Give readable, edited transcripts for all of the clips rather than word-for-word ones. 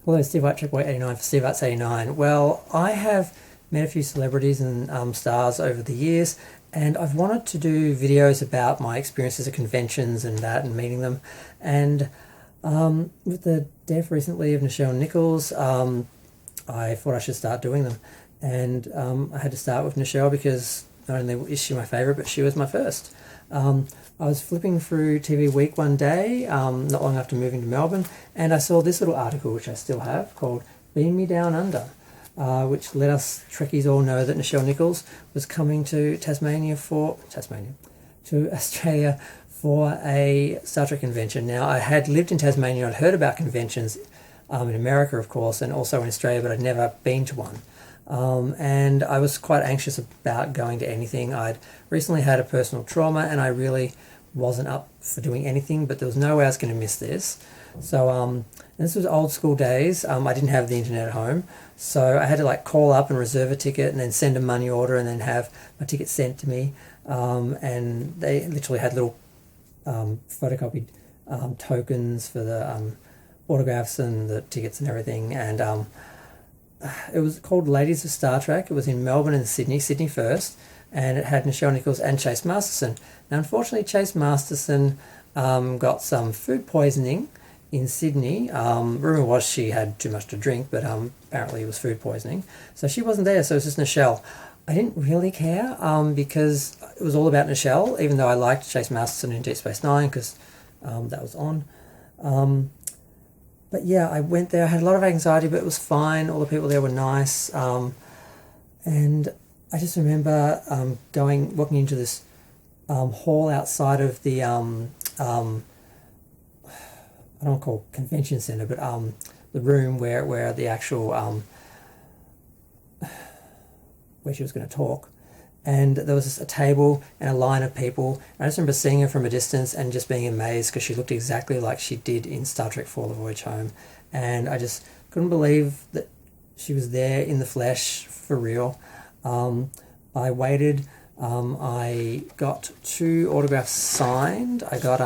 Hello, Steve White, Checkpoint 89 for Steve Arts 89. Well, I have met a few celebrities and stars over the years, and I've wanted to do videos about my experiences at conventions and that, and meeting them. And with the death recently of Nichelle Nichols, I thought I should start doing them. And I had to start with Nichelle because not only is she my favourite, but she was my first. I was flipping through TV Week one day, not long after moving to Melbourne, and I saw this little article, which I still have, called Beam Me Down Under, which let us Trekkies all know that Nichelle Nichols was coming to to Australia for a Star Trek convention. Now, I had lived in Tasmania, I'd heard about conventions in America, of course, and also in Australia, but I'd never been to one. And I was quite anxious about going to anything. I'd recently had a personal trauma and I really wasn't up for doing anything, but there was no way I was going to miss this. So this was old school days. I didn't have the internet at home, so I had to like call up and reserve a ticket and then send a money order and then have my ticket sent to me. And they literally had little photocopied tokens for the autographs and the tickets and everything. And it was called Ladies of Star Trek. It was in Melbourne and Sydney first, and it had Nichelle Nichols and Chase Masterson. Now, unfortunately, Chase Masterson got some food poisoning in Sydney. Rumour was she had too much to drink, but apparently it was food poisoning. So she wasn't there, so it was just Nichelle. I didn't really care because it was all about Nichelle, even though I liked Chase Masterson in Deep Space Nine because that was on. But yeah, I went there. I had a lot of anxiety, but it was fine. All the people there were nice. And I just remember walking into this hall outside of the, I don't want to call it convention centre, but the room where the actual, where she was going to talk. And there was just a table and a line of people. And I just remember seeing her from a distance and just being amazed because she looked exactly like she did in Star Trek For the Voyage Home. And I just couldn't believe that she was there in the flesh for real. I waited. I got 2 autographs signed. I got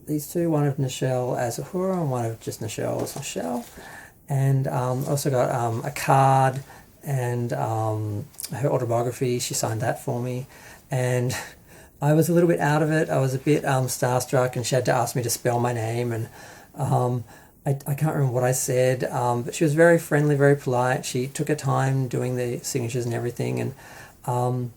these 2, one of Nichelle as Uhura and one of just Nichelle as Nichelle. And also got a card and her autobiography. She signed that for me, and I was a little bit out of it. I was a bit starstruck, and she had to ask me to spell my name, and I can't remember what I said, but she was very friendly, very polite. She took her time doing the signatures and everything, and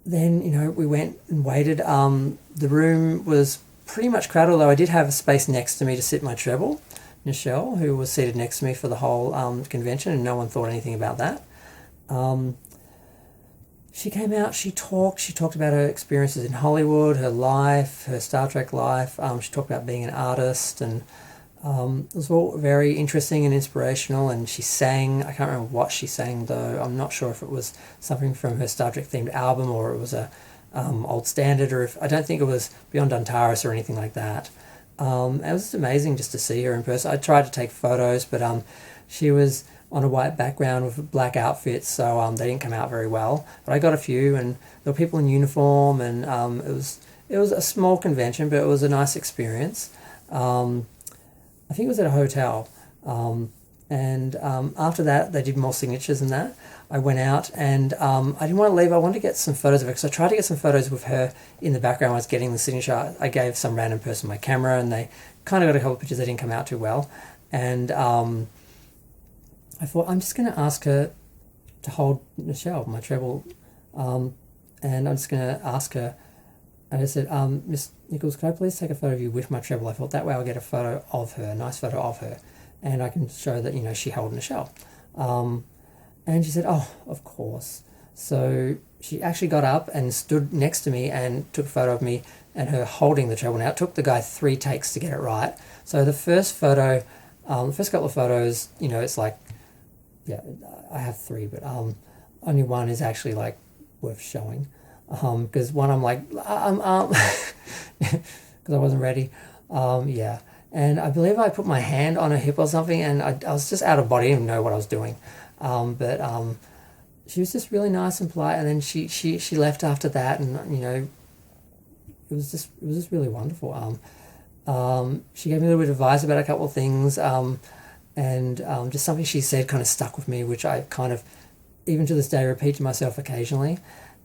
then we went and waited. The room was pretty much crowded, although I did have a space next to me to sit my treble, Nichelle, who was seated next to me for the whole convention, and no one thought anything about that. She came out, she talked about her experiences in Hollywood, her life, her Star Trek life. She talked about being an artist, and it was all very interesting and inspirational, and she sang. I can't remember what she sang, though. I'm not sure if it was something from her Star Trek themed album or it was a old standard, or I don't think it was Beyond Antares or anything like that. It was just amazing just to see her in person. I tried to take photos, but she was on a white background with black outfits, so they didn't come out very well. But I got a few, and there were people in uniform, and it was a small convention, but it was a nice experience. I think it was at a hotel, and after that they did more signatures and that. I went out and I didn't want to leave. I wanted to get some photos of her because I tried to get some photos with her in the background. I was getting the signature. I gave some random person my camera and they kind of got a couple of pictures that didn't come out too well. And I thought, I'm just going to ask her to hold Nichelle, my treble, and I'm just going to ask her. And I said, Miss Nichols, could I please take a photo of you with my treble? I thought that way I'll get a photo of her, a nice photo of her, and I can show that, she held Nichelle. And she said, oh, of course. So she actually got up and stood next to me and took a photo of me and her holding the treble. Now, it took the guy 3 takes to get it right. So the first photo, the first couple of photos, it's like, yeah, I have 3, but only one is actually like worth showing. Because one I'm like, because I wasn't ready. Yeah. And I believe I put my hand on her hip or something, and I was just out of body. I didn't know what I was doing. But she was just really nice and polite, and then she left after that, and it was just really wonderful. She gave me a little bit of advice about a couple of things, and just something she said kind of stuck with me, which I kind of, even to this day, repeat to myself occasionally.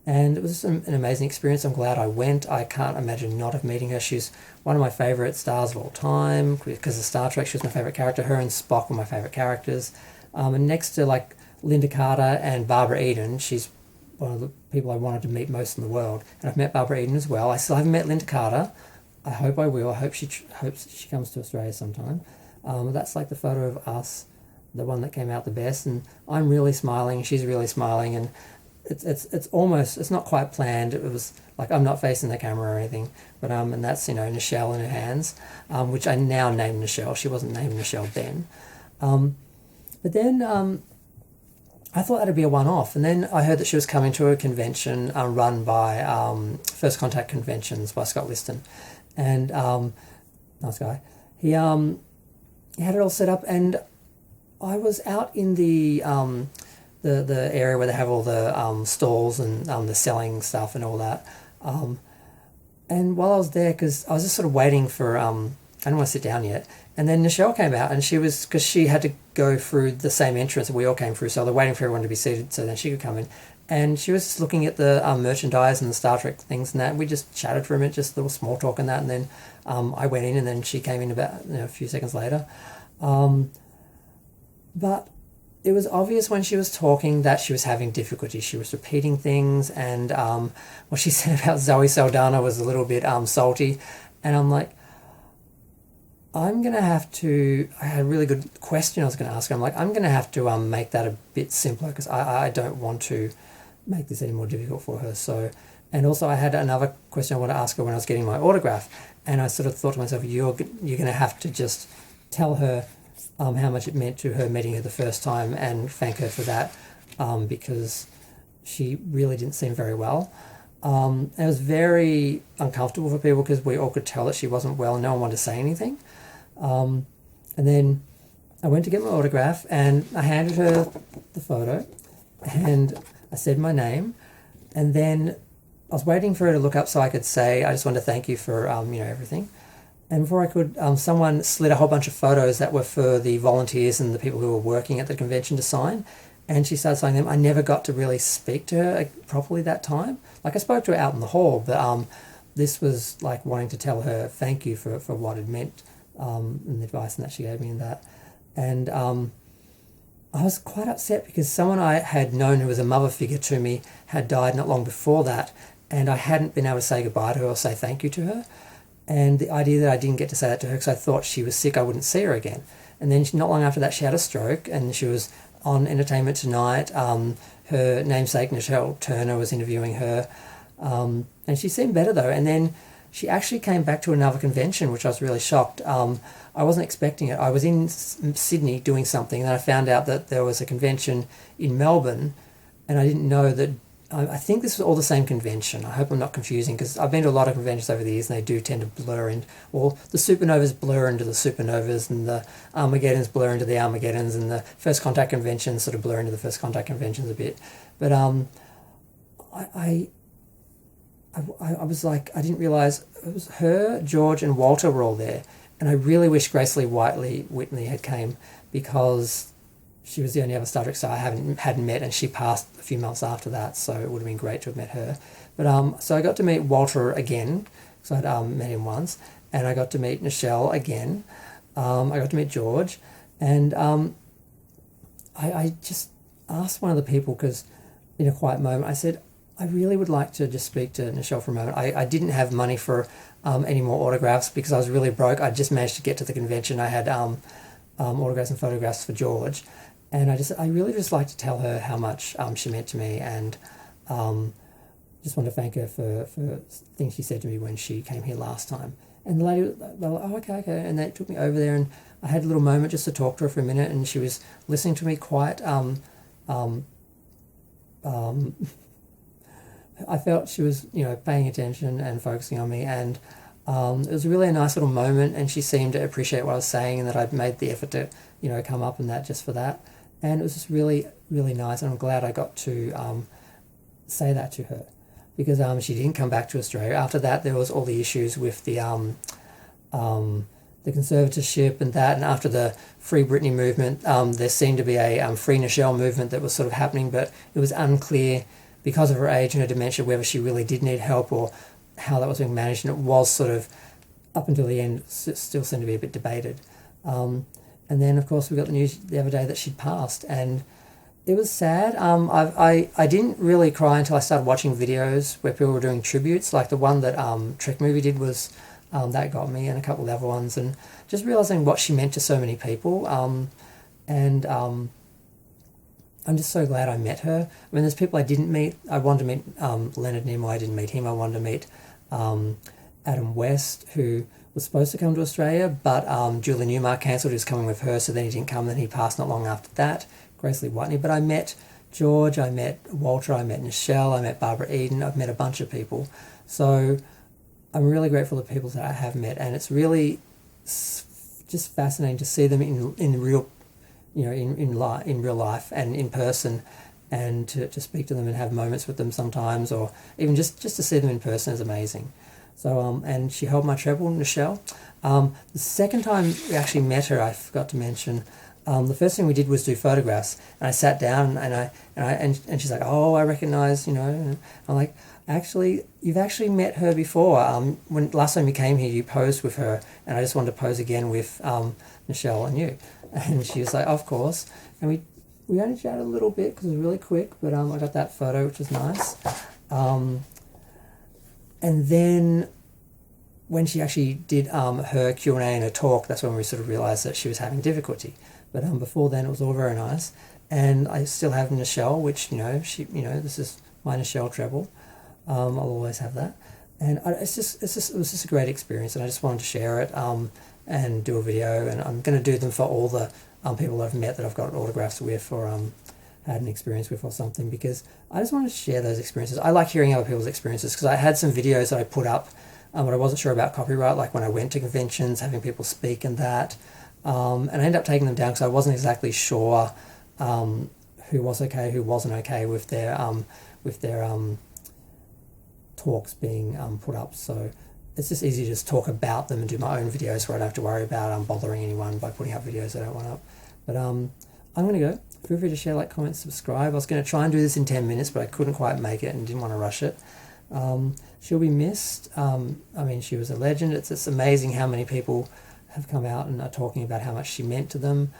And it was just an amazing experience. I'm glad I went. I can't imagine not of meeting her. She's one of my favourite stars of all time because of Star Trek. She was my favourite character. Her and Spock were my favourite characters. And next to like Linda Carter and Barbara Eden, she's one of the people I wanted to meet most in the world. And I've met Barbara Eden as well. I still haven't met Linda Carter. I hope I will. I hope she comes to Australia sometime. That's like the photo of us, the one that came out the best. And I'm really smiling. She's really smiling, and it's almost, it's not quite planned. It was like I'm not facing the camera or anything, but and that's Nichelle in her hands, which I now named Nichelle. She wasn't named Nichelle then, but then I thought that'd be a one-off, and then I heard that she was coming to a convention run by First Contact Conventions by Scott Liston, and nice guy. He had it all set up, and I was out in the area where they have all the stalls and the selling stuff and all that. And while I was there, because I was just sort of waiting for, I didn't want to sit down yet. And then Nichelle came out, and because she had to go through the same entrance that we all came through, so they're waiting for everyone to be seated so then she could come in. And she was just looking at the merchandise and the Star Trek things and that. And we just chatted for a minute, just a little small talk and that. And then I went in, and then she came in about a few seconds later. But it was obvious when she was talking that she was having difficulty. She was repeating things, and what she said about Zoe Saldana was a little bit salty. And I'm like, I'm going to have to, I had a really good question I was going to ask her. I'm like, I'm going to have to make that a bit simpler, because I don't want to make this any more difficult for her. So, and also I had another question I want to ask her when I was getting my autograph. And I sort of thought to myself, you're going to have to just tell her how much it meant to her meeting her the first time and thank her for that, because she really didn't seem very well. It was very uncomfortable for people because we all could tell that she wasn't well and no one wanted to say anything. And then I went to get my autograph, and I handed her the photo, and I said my name, and then I was waiting for her to look up so I could say, I just want to thank you for everything. And before I could, someone slid a whole bunch of photos that were for the volunteers and the people who were working at the convention to sign. And she started signing them. I never got to really speak to her properly that time. Like, I spoke to her out in the hall, but this was like wanting to tell her thank you for what it meant, and the advice and that she gave me and that. And I was quite upset because someone I had known who was a mother figure to me had died not long before that, and I hadn't been able to say goodbye to her or say thank you to her. And the idea that I didn't get to say that to her because I thought she was sick, I wouldn't see her again. And then not long after that, she had a stroke, and she was on Entertainment Tonight. Her namesake, Nichelle Turner, was interviewing her. And she seemed better, though. And then she actually came back to another convention, which I was really shocked. I wasn't expecting it. I was in Sydney doing something, and I found out that there was a convention in Melbourne, and I didn't know that. I think this was all the same convention. I hope I'm not confusing, because I've been to a lot of conventions over the years, and they do tend to blur in. Well, the supernovas blur into the supernovas, and the Armageddons blur into the Armageddons, and the First Contact conventions sort of blur into the First Contact conventions a bit. But I was like, I didn't realise it was her, George, and Walter were all there, and I really wish Grace Lee Whitney had came, because she was the only other Star Trek star I hadn't met, and she passed a few months after that, so it would have been great to have met her. But so I got to meet Walter again, because I'd met him once, and I got to meet Nichelle again. I got to meet George, and I just asked one of the people, because in a quiet moment, I said, I really would like to just speak to Nichelle for a moment. I didn't have money for any more autographs because I was really broke. I just managed to get to the convention. I had autographs and photographs for George. And I really just like to tell her how much she meant to me, and just want to thank her for things she said to me when she came here last time. And the lady, they were like, oh, okay. And they took me over there, and I had a little moment just to talk to her for a minute, and she was listening to me quite, I felt she was, paying attention and focusing on me, and it was really a nice little moment, and she seemed to appreciate what I was saying, and that I'd made the effort to, come up and that just for that. And it was just really, really nice, and I'm glad I got to say that to her, because she didn't come back to Australia. After that, there was all the issues with the the conservatorship and that, and after the Free Britney movement, there seemed to be a Free Nichelle movement that was sort of happening, but it was unclear because of her age and her dementia whether she really did need help or how that was being managed, and it was sort of, up until the end, still seemed to be a bit debated. And then, of course, we got the news the other day that she'd passed, and it was sad. I didn't really cry until I started watching videos where people were doing tributes, like the one that Trek Movie did was, that got me, and a couple of other ones, and just realising what she meant to so many people. And I'm just so glad I met her. I mean, there's people I didn't meet. I wanted to meet Leonard Nimoy. I didn't meet him. I wanted to meet Adam West, who was supposed to come to Australia, but Julie Newmar cancelled. He was coming with her, so then he didn't come. Then he passed not long after that. Grace Lee Whitney. But I met George, I met Walter, I met Nichelle, I met Barbara Eden. I've met a bunch of people. So I'm really grateful for the people that I have met, and it's really just fascinating to see them in real, in real life and in person, and to speak to them and have moments with them sometimes, or even just to see them in person is amazing. So and she held my treble, Nichelle. The second time we actually met her, I forgot to mention. The first thing we did was do photographs, and I sat down and she's like, "Oh, I recognise, And I'm like, "Actually, you've actually met her before. When last time you came here, you posed with her, and I just wanted to pose again with Nichelle and you." And she was like, "Of course." And we only chatted a little bit because it was really quick, but I got that photo, which was nice. And then when she actually did her Q&A and her talk, that's when we sort of realised that she was having difficulty. But before then, it was all very nice. And I still have Nichelle, which, this is my Nichelle treble. I'll always have that. And it was just a great experience, and I just wanted to share it and do a video. And I'm going to do them for all the people that I've met that I've got autographs with, or had an experience with or something, because I just want to share those experiences. I like hearing other people's experiences, because I had some videos that I put up, but I wasn't sure about copyright, like when I went to conventions, having people speak and that. And I ended up taking them down because I wasn't exactly sure who was okay, who wasn't okay with their talks being put up. So it's just easy to just talk about them and do my own videos where I don't have to worry about bothering anyone by putting up videos I don't want up. But I'm going to go. Feel free to share, like, comment, subscribe. I was going to try and do this in 10 minutes, but I couldn't quite make it and didn't want to rush it. She'll be missed. She was a legend. It's amazing how many people have come out and are talking about how much she meant to them.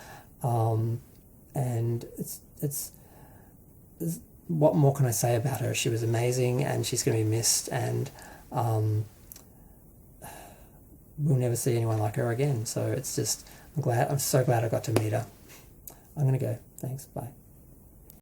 And it's what more can I say about her? She was amazing, and she's going to be missed, and we'll never see anyone like her again. So it's just, I'm so glad I got to meet her. I'm going to go. Thanks. Bye.